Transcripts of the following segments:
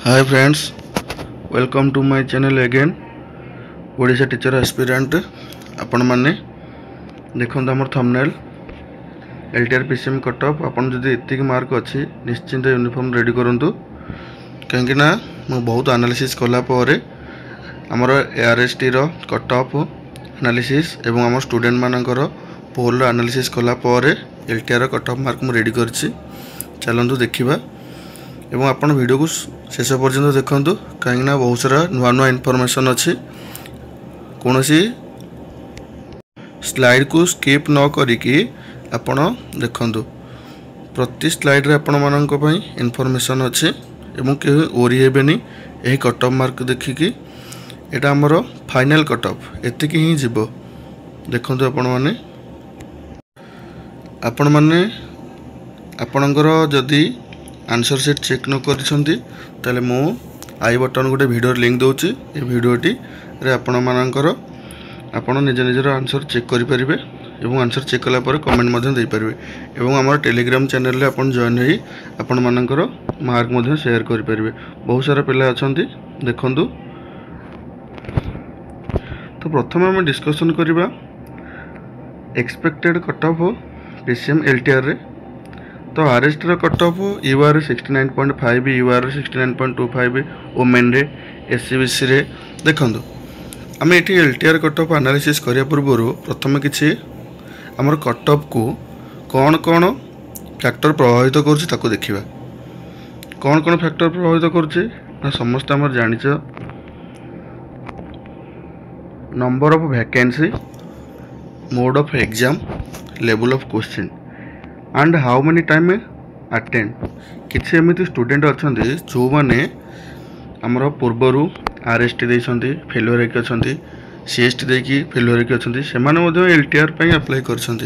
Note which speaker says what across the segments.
Speaker 1: Hi friends, welcome to my channel again. Odisha teacher aspirant आपण माने देखो आम thumbnail LTR PCM cut off आपन जदि एतिक मार्क अच्छी निश्चिंत यूनिफॉर्म रेडी करंतु कहीं ना मु बहुत एनालिसिस कला आमर एआरएसटी रो कट ऑफ एनालिसिस एवं आम स्टूडेंट मानकर पोल रो एनालिसिस कला एलटीआर कट ऑफ मार्क मु रेडी करछि चलंतु देखिबा एवं आपण वीडियो को शेष पर्यंत देखंतु कहीं ना बहुत सारा नुआ नुआ इनफॉरमेशन अच्छी कौन सी स्लाइड को स्किप न करिकी आपण देखंतु प्रति स्लाइड रे आपण मानक पई इनफॉरमेशन अच्छे एवं के ओरी हेबेनी एही कट ऑफ मार्क देखिकी एटा हमर फाइनल कट ऑफ एतिकी ही जीवो देखंतु आपण माने आपणकर जदि आंसर सीट चेक न करिसंती ताले मो आई बटन गोटे वीडियो लिंक दोची ए वीडियोटी रे आपण मानकर आपण निज निजर आंसर चेक करि परिबे एवं आंसर चेक कला पर कमेंट मध्य दे परिबे एवं हमर टेलीग्राम चैनल रे आपण जॉइन होई आपण मानकर मार्क मध्य शेयर करि परिबे बहुत सारा पिला अछंती देखंतु। तो प्रथम हम डिस्कशन करिबा expected cut off PCM LTR रे। तो आरएसटी रो cut off UR 69.5 UR 69.25 women रे एससीबीसी रे देखंतु आम ये एलटीआर कट ऑफ एनालिसिस करिया पूर्व प्रथम किछि हमर कट ऑफ को कौन कौन फैक्टर प्रभावित करूछि ताको देखिबा कौन कौन फैक्टर प्रभावित करूछि ना समस्त हमर जानिछ number of vacancy mode of exam level of question and how many time attend किसी एमती स्टूडेंट अच्छा जो मैंने आमर पूर्वर आरएसटी देइछंती फेलुअर होइक अछंती सीएसटी देकी फेलुअर होइक अछंती सेमाने मध्य एलटीआर पई अप्लाई करछंती।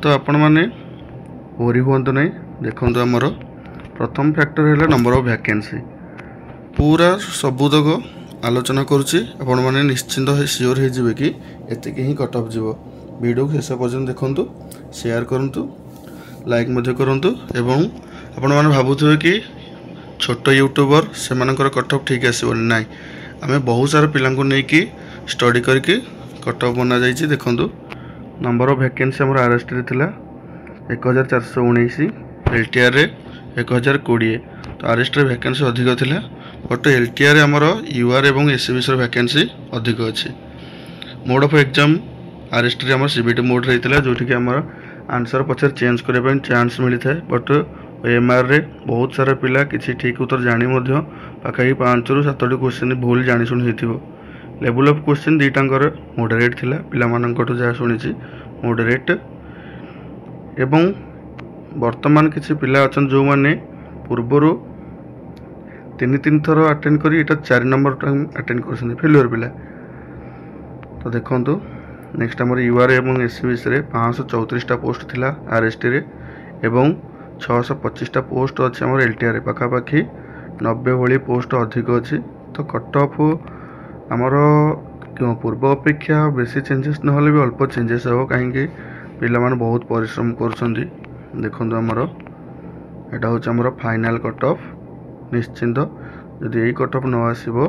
Speaker 1: तो आपण माने ओरी हुंतु नै देखंतु आमर प्रथम फैक्टर हैला नंबर ऑफ वैकेंसी पूरा सबुतक आलोचना करूची आपण माने निश्चिंत सियोर हे जिवे कि एतिके ही कट ऑफ जीवो वीडियो शेष पर्यंत देखंतु शेयर करंतु लाइक मध्य करंतु एवं आपण माने भाबुथबे कि छोट यूट्यूबर से कट ऑफ ठीक आसो ना आम बहुत सारा पिला नहीं स्टडी करके कट ऑफ बना जाइए देखंतु नंबर ऑफ वैकेंसी हमर आरएसटी रे थिला 1419 एलटीआर रे 1020 तो आरएसटी रे वैकेंसी अधिक थिला बट एलटीआर रे हमर यूआर एवं एससीबीसी रे वैकेंसी अधिक अछि। मोड ऑफ एग्जाम आरएसटी रे हमर सीबीटी मोड रे थिला जोठी कि हमर आंसर पछर चेंज करबा चांस मिली थाए बट एमआर रे बहुत सारा पिला किसी ठीक उत्तर जानी मध्य पाखाही 5 रु 7 क्वेश्चन भूल जानी सुनी हेतिबो लेवल ऑफ क्वेश्चन दीटांकर मॉडरेट थिला पिला माननकटो जा सुनिछि मॉडरेट एवं वर्तमान किसी पिला अछन जो माने पूर्वरु 3 थर अटेंड करी एटा 4 नंबर टाइम अटेंड करछन फेलियर पिला। तो देखंतु नेक्स्ट हमर यूआर एवं एससीबीसी रे 534 टा पोस्ट थिला आरएसटी रे एवं 625 टा पोस्ट अच्छे हमर एलटीआर रे पाखापाखि 90 भली पोस्ट अधिक अच्छी। तो कट ऑफ आमर पूर्व अपेक्षा बेसी चेंजेस न होले भी अल्प चेंजेस हो कहीं पिला माने बहुत परिश्रम करछंदी देखंतु हमर एटा होछ हमर फाइनल कट ऑफ निश्चिंत यदि एई कट ऑफ न आसीबो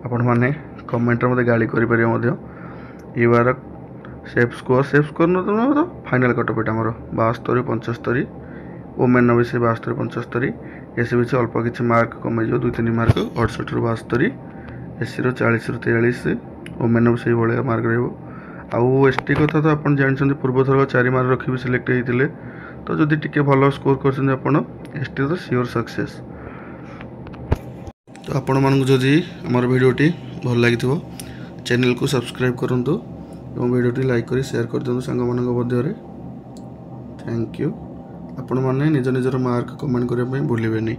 Speaker 1: आपण माने कमेंट रे मते गाली करि परियो मध्य यूआर सेफ स्कोर न तो फाइनल कट ऑफ एटा हमर 72 75 ओमेन भी से 72 75 एससीबीसी अल्प किसी मार्क कमे जो 2-3 मार्क 68 रु 72 एससी रो 40 रु 43 ओमेन भी से भाया मार्क रहिबो आउ एसटी कथा तो आपन जानछन पूर्व थर 4 मार्क रखी भी सिलेक्ट हेतिले तो जदि टिके भलो स्कोर करछन आपन एसटी तो सियोर सक्सेस। तो आपण मानक जदि हमर वीडियोटी भल लागिथिबो चैनल को सब्सक्राइब करंतु एवं वीडियोटी लाइक करी शेयर कर दियंतु संग मानक मध्य रे। Thank you. आपण माने निज निजर मार्क कमेंट करबा भूलिबेनी।